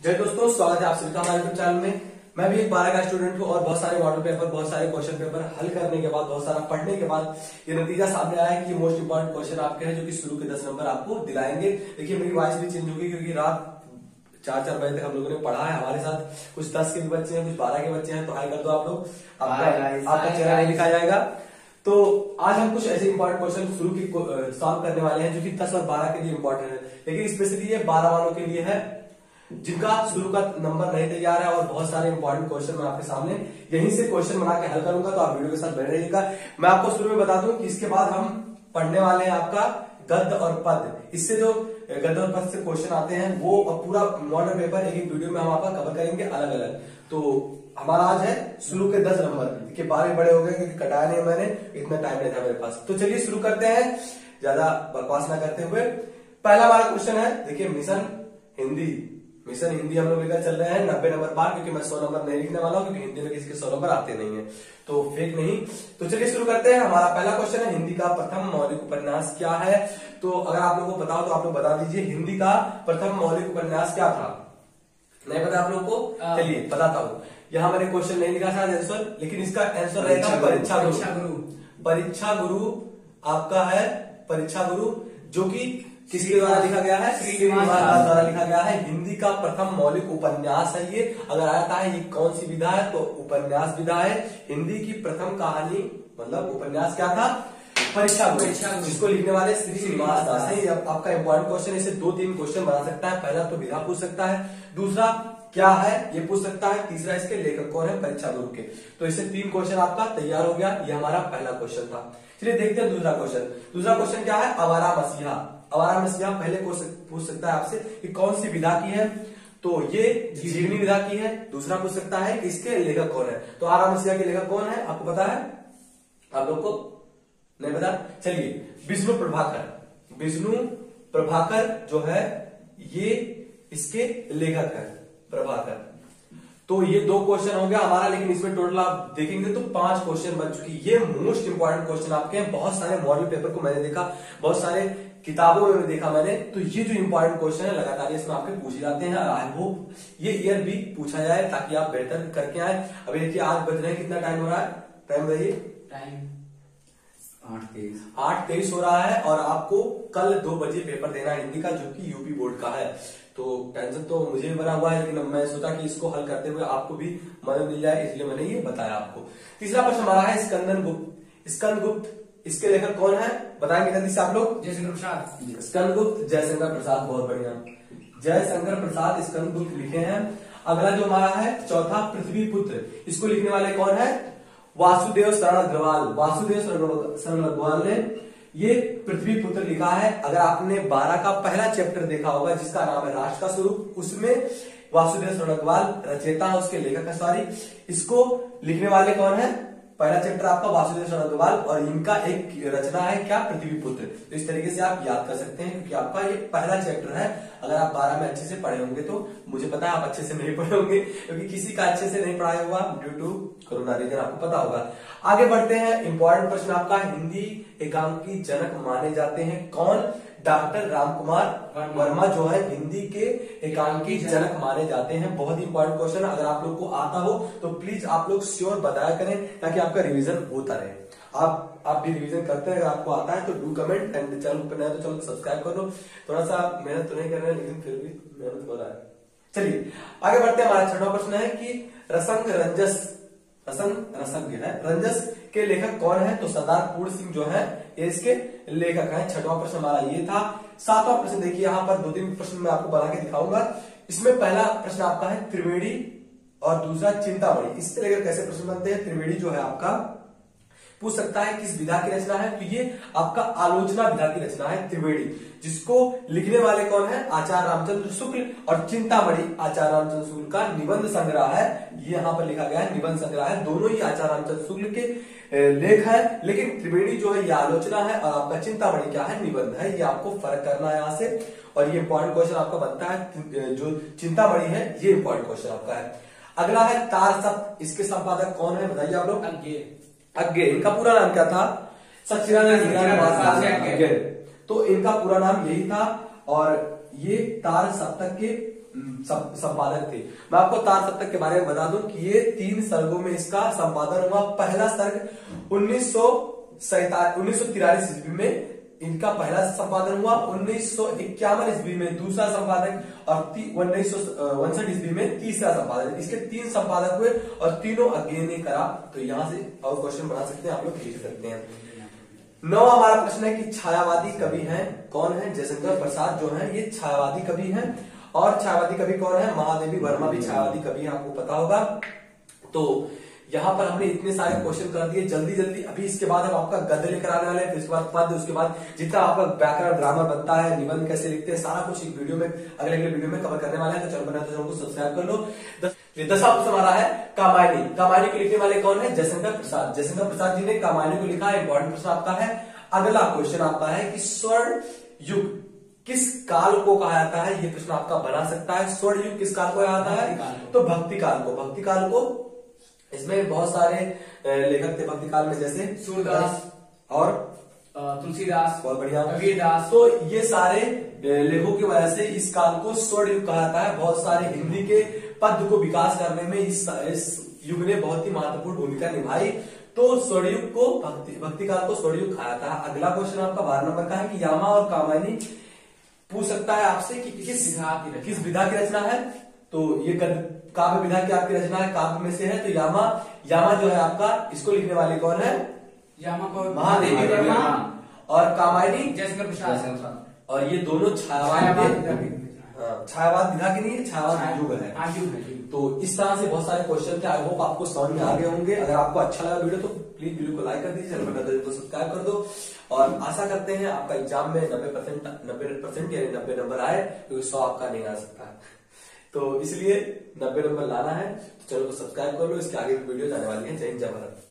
जय दोस्तों, स्वागत है आप सभी का हमारे यूट्यूब चैनल में। मैं भी एक 12 का स्टूडेंट हूँ और बहुत सारे मॉडल पेपर, बहुत सारे क्वेश्चन पेपर हल करने के बाद, बहुत सारा पढ़ने के बाद ये नतीजा सामने आया है कि मोस्ट इंपोर्टेंट क्वेश्चन आपके हैं जो कि शुरू के 10 नंबर आपको दिलाएंगे। देखिए मेरी वॉइस भी चेंज होगी क्योंकि रात 4 बजे तक हम लोगों ने पढ़ा है। हमारे साथ कुछ 10 के भी बच्चे हैं, कुछ 12 के बच्चे हैं। तो हाई कर दो आप लोग, आपका चेहरा नहीं लिखा जाएगा। तो आज हम कुछ ऐसे इंपॉर्टेंट क्वेश्चन शुरू की सॉल्व करने वाले हैं जो कि 10 और 12 के लिए इंपॉर्टेंट है, लेकिन स्पेशली ये 12 वालों के लिए है जिनका शुरू का नंबर नहीं तैयार है। और बहुत सारे इंपॉर्टेंट क्वेश्चन मैं आपके सामने यहीं से क्वेश्चन बना के हल करूंगा, तो आप वीडियो के साथ बने रहिएगा। मैं आपको शुरू में बता दूं कि इसके बाद हम पढ़ने वाले हैं आपका गद्य और पद। इससे जो गद्य और पद से क्वेश्चन आते हैं वो पूरा मॉडल पेपर एक वीडियो में हम आपका कवर करेंगे अलग अलग। तो हमारा आज है शुरू के 10 नंबर। देखिए 12 बड़े हो गए क्योंकि कटाया नहीं मैंने, इतना टाइम नहीं था मेरे पास। तो चलिए शुरू करते हैं, ज्यादा बकवास ना करते हुए। पहला हमारा क्वेश्चन है, देखिए मिशन हिंदी हम लोग लेकर चल रहे हैं 90 नंबर पार, क्योंकि मैं 100 नंबर नहीं लिखने वाला हूं क्योंकि हिंदी में किसी के 100 नंबर आते नहीं है, तो फेक नहीं। तो चलिए शुरू करते हैं। हमारा पहला क्वेश्चन है, हिंदी का प्रथम मौलिक उपन्यास क्या है? तो अगर आप लोगों को पता हो तो आप लोग बता दीजिए, हिंदी का प्रथम मौलिक उपन्यास क्या था? नहीं पता आप लोगों को? चलिए बताता हूँ। यहाँ मैंने क्वेश्चन नहीं लिखा था आंसर, लेकिन इसका आंसर रहेगा परीक्षा गुरु आपका है परीक्षा गुरु, जो कि किसके द्वारा लिखा गया है? श्रीनिवास दास द्वारा लिखा गया है। हिंदी का प्रथम मौलिक उपन्यास है ये। अगर आता है ये कौन सी विधा है तो उपन्यास विधा है। हिंदी की प्रथम कहानी मतलब उपन्यास क्या था? परीक्षा गुरु, जिसको लिखने वाले श्रीनिवास दास है। आपका इंपॉर्टेंट क्वेश्चन, इसे 2-3 क्वेश्चन बना सकता है। पहला तो विधा पूछ सकता है, दूसरा क्या है ये पूछ सकता है, तीसरा इसके लेखक कौन है परीक्षा गुरु के। तो इससे 3 क्वेश्चन आपका तैयार हो गया। ये हमारा पहला क्वेश्चन था। चलिए देखते हैं दूसरा क्वेश्चन। दूसरा क्वेश्चन क्या है? आवारा मसीहा। आवारा मसीहा पहले पूछ सकता है आपसे कि कौन सी विधा की है, तो ये जीवनी विधा की है। दूसरा पूछ सकता है कि इसके लेखक कौन है। तो आवारा मसीहा के लेखक कौन है आपको पता है? आप लोग को नहीं पता? चलिए विष्णु प्रभाकर जो है ये इसके लेखक है, प्रभाकर। तो ये 2 क्वेश्चन हो गया हमारा, लेकिन इसमें टोटल आप देखेंगे तो 5 क्वेश्चन बन चुकी। ये मोस्ट इंपॉर्टेंट क्वेश्चन आपके हैं। बहुत सारे मॉडल पेपर को मैंने देखा, बहुत सारे किताबों में देखा मैंने, तो ये जो इंपॉर्टेंट क्वेश्चन है लगातार इसमें आपके पूछे जाते हैं। आई होप ये ईयर भी पूछा जाए ताकि आप बेहतर करके आए। अभी देखिए आज बज रहे हैं, कितना टाइम हो रहा है? टाइम बताइए। टाइम 8:23 हो रहा है और आपको कल 2 बजे पेपर देना है हिंदी का, जो कि यूपी बोर्ड का है। तो टेंशन तो मुझे भी बना हुआ है, लेकिन मैं सोचा कि इसको हल करते हुए आपको भी मदद मिल जाए, इसलिए मैंने ये बताया आपको। तीसरा प्रश्न हमारा है स्कंद गुप्त इसके लेखक कौन है? बताएंगे जल्दी से आप लोग। जयशंकर प्रसाद। स्कंद गुप्त जयशंकर प्रसाद, बहुत बढ़िया। जयशंकर प्रसाद स्कंद गुप्त लिखे हैं। अगला जो हमारा है चौथा, पृथ्वी पुत्र, इसको लिखने वाले कौन है? वासुदेव शरण अग्रवाल ने ये पृथ्वी पुत्र लिखा है। अगर आपने 12 का पहला चैप्टर देखा होगा जिसका नाम है राष्ट्र का स्वरूप, उसमें वासुदेव शरण अग्रवाल रचयिता है, उसके लेखक है। सॉरी, इसको लिखने वाले कौन है? पहला चैप्टर आपका वासुदेव शरण अग्रवाल, और इनका एक रचना है क्या? पृथ्वी पुत्र। तो इस तरीके से आप याद कर सकते हैं क्योंकि आपका ये पहला चैप्टर है। अगर आप 12 में अच्छे से पढ़े होंगे तो मुझे पता है आप अच्छे से नहीं पढ़े होंगे, क्योंकि किसी का अच्छे से नहीं पढ़ाया हुआ ड्यू टू कोरोना रीजन, आपको पता होगा। आगे बढ़ते हैं। इंपॉर्टेंट प्रश्न आपका, हिंदी एकांकी जनक माने जाते हैं कौन? डॉक्टर रामकुमार वर्मा जो है हिंदी के एकांकी जनक माने जाते हैं। बहुत ही इंपॉर्टेंट क्वेश्चन है। अगर आप लोग को आता हो तो प्लीज आप लोग श्योर बताया करें ताकि आपका रिवीजन होता रहे। आप भी रिवीजन करते हैं, अगर आपको आता है तो डू कमेंट, एंड चैनल पर नया तो चैनल सब्सक्राइब कर लो। थोड़ा सा मेहनत तो नहीं कर रहे हैं, लेकिन फिर भी मेहनत हो रहा है। चलिए आगे बढ़ते हैं। हमारा छठवां प्रश्न है कि रसज्ञ है रंजस के लेखक कौन है? तो सरदार पूर्ण सिंह जो है ये इसके लेखक हैं। छठवां प्रश्न हमारा ये था। 7वां प्रश्न देखिए, यहाँ पर 2-3 प्रश्न मैं आपको बना के दिखाऊंगा। इसमें पहला प्रश्न आपका है त्रिवेणी और दूसरा चिंतामणि। इससे लेकर कैसे प्रश्न बनते हैं? त्रिवेणी जो है आपका पूछ सकता है किस विधा की रचना है, तो ये आपका आलोचना विधा की रचना है त्रिवेणी, जिसको लिखने वाले कौन है? आचार्य रामचंद्र शुक्ल। और चिंतामणि आचार्य रामचंद्र शुक्ल का निबंध संग्रह है। ये यहाँ पर लिखा गया है निबंध संग्रह है। दोनों ही आचार्य रामचंद्र शुक्ल के लेख है, लेकिन त्रिवेणी जो है ये आलोचना है और आपका चिंतामणि क्या है? निबंध है। ये आपको फर्क करना है यहाँ से। और ये इंपॉर्टेंट क्वेश्चन आपका बनता है, जो चिंतामणि है ये इंपॉर्टेंट क्वेश्चन आपका है। अगला है तार सप्त, इसके संपादक कौन है बताइए आप लोग? अज्ञे। इनका पूरा नाम क्या था? सच्चिदानंद। तो इनका पूरा नाम यही था। और ये तार सप्तक के संपादक थे। मैं आपको तार सप्तक के बारे में बता दूं कि ये 3 सर्गों में इसका संपादन हुआ। पहला सर्ग 1943 ईस्वी में इनका पहला संपादन हुआ, 1951 ईस्वी में दूसरा संपादक और 1961 ईस्वी में तीसरा संपादक। इसके 3 संपादक हुए और तीनों अज्ञेय ने करा। तो यहां से और क्वेश्चन बना सकते हैं, आप लोग लिख सकते हैं। 9वां हमारा प्रश्न है कि छायावादी कवि हैं कौन है? जयशंकर प्रसाद जो है ये छायावादी कवि हैं। और छायावादी कवि कौन है? महादेवी वर्मा भी छायावादी कवि है, आपको पता होगा। तो यहाँ पर हमने इतने सारे क्वेश्चन कर दिए जल्दी जल्दी। अभी इसके बाद हम आपका गद्य लेकर आने वाले हैं, फिर उसके बाद जितना आपका व्याकरण ग्रामर बनता है, निबंध कैसे लिखते हैं, सारा कुछ एक वीडियो में अगले वीडियो में कवर करने वाले हैं। तो चैनल बना तो चैनल को सब्सक्राइब कर लो। 10वां प्रश्न हमारा है कामायनी। कामायनी को लिखने वाले कौन है? जयशंकर प्रसाद। जयशंकर प्रसाद जी ने कामायनी को लिखा है। इंपॉर्टेंट प्रश्न आपका है। अगला क्वेश्चन आपका है कि स्वर्ण युग किस काल को कहा जाता है? ये प्रश्न आपका बना सकता है। स्वर्ण युग किस काल को कहा जाता है? तो भक्ति काल को। भक्ति काल को इसमें बहुत सारे लेखक थे भक्ति काल में, जैसे सूरदास और तुलसीदास, बहुत बढ़िया कबीरदास। तो ये सारे लेखों की वजह से इस काल को स्वर्ण युग कहा जाता है। बहुत सारे हिंदी के पद को विकास करने में इस युग ने बहुत ही महत्वपूर्ण भूमिका निभाई। तो स्वर्ण युग को भक्ति काल को स्वर्ण युग कहा जाता है। अगला क्वेश्चन आपका 12 नंबर का है कि यामा और कामायनी पूछ सकता है आपसे कि किस विधा की रचना है? तो ये काव्य विधा की आपकी रचना है, काव्य में से है। तो यामा जो है आपका, इसको लिखने वाले कौन है? यामा को महादेवी वर्मा और कामायनी जयशंकर प्रसाद। और ये दोनों छायावाद विधा की नहीं है, छायावाद युग है। तो इस तरह से बहुत सारे क्वेश्चन थे। आई होप आपको समझ में आ गए होंगे। अगर आपको अच्छा लगा वीडियो तो प्लीज वीडियो को लाइक कर दीजिए, चैनल को सब्सक्राइब कर दो। और आशा करते हैं आपका एग्जाम में 90% यानी 90 नंबर आए, क्योंकि 100 आपका नहीं आ सकता। तो इसलिए 90 नंबर लाना है तो चैनल को सब्सक्राइब कर लो। इसके आगे भी वीडियो आने वाली है। जय हिंद, जय भारत।